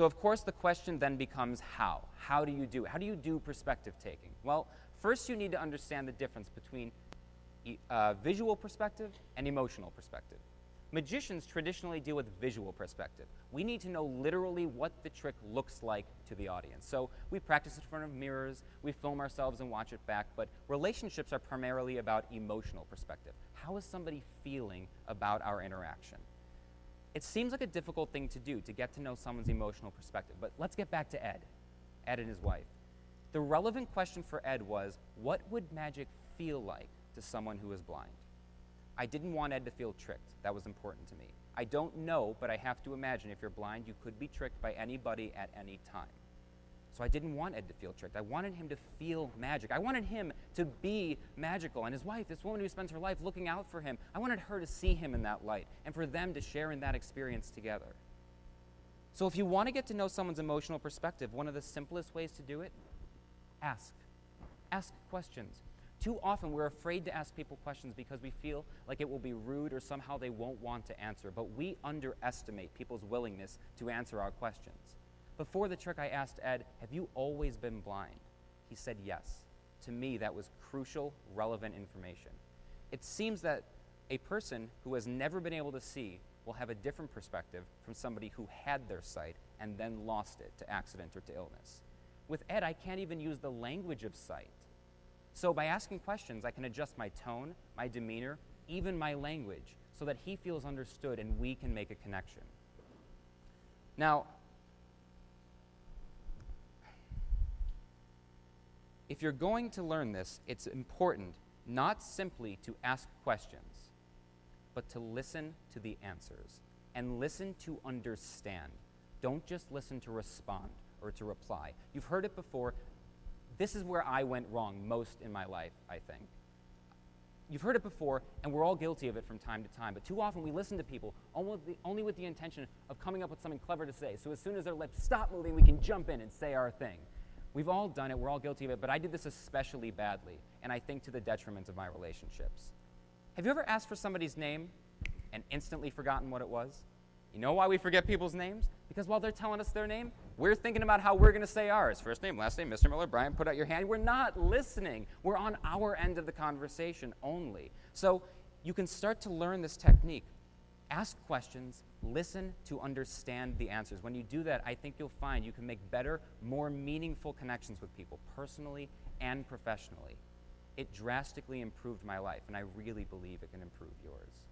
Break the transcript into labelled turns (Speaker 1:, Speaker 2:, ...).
Speaker 1: So of course the question then becomes how? How do you do it? How do you do perspective taking? Well, first you need to understand the difference between visual perspective and emotional perspective. Magicians traditionally deal with visual perspective. We need to know literally what the trick looks like to the audience. So we practice in front of mirrors, we film ourselves and watch it back, but relationships are primarily about emotional perspective. How is somebody feeling about our interaction? It seems like a difficult thing to do, to get to know someone's emotional perspective, but let's get back to Ed and his wife. The relevant question for Ed was, what would magic feel like to someone who is blind? I didn't want Ed to feel tricked. That was important to me. I don't know, but I have to imagine if you're blind, you could be tricked by anybody at any time. So I didn't want Ed to feel tricked. I wanted him to feel magic. I wanted him to be magical. And his wife, this woman who spends her life looking out for him, I wanted her to see him in that light and for them to share in that experience together. So if you want to get to know someone's emotional perspective, one of the simplest ways to do it, ask. Ask questions. Too often we're afraid to ask people questions because we feel like it will be rude or somehow they won't want to answer, but we underestimate people's willingness to answer our questions. Before the trick I asked Ed, have you always been blind? He said yes. To me, that was crucial, relevant information. It seems that a person who has never been able to see will have a different perspective from somebody who had their sight and then lost it to accident or to illness. With Ed, I can't even use the language of sight. So by asking questions, I can adjust my tone, my demeanor, even my language, so that he feels understood and we can make a connection. Now, if you're going to learn this, it's important not simply to ask questions, but to listen to the answers and listen to understand. Don't just listen to respond or to reply. You've heard it before. This is where I went wrong most in my life, I think. You've heard it before, and we're all guilty of it from time to time, but too often we listen to people only with the intention of coming up with something clever to say. So as soon as their lips stop moving, we can jump in and say our thing. We've all done it, we're all guilty of it, but I did this especially badly, and I think to the detriment of my relationships. Have you ever asked for somebody's name and instantly forgotten what it was? You know why we forget people's names? Because while they're telling us their name, we're thinking about how we're going to say ours. First name, last name, Mr. Miller, Brian, put out your hand. We're not listening. We're on our end of the conversation only. So you can start to learn this technique. Ask questions, listen to understand the answers. When you do that, I think you'll find you can make better, more meaningful connections with people, personally and professionally. It drastically improved my life, and I really believe it can improve yours.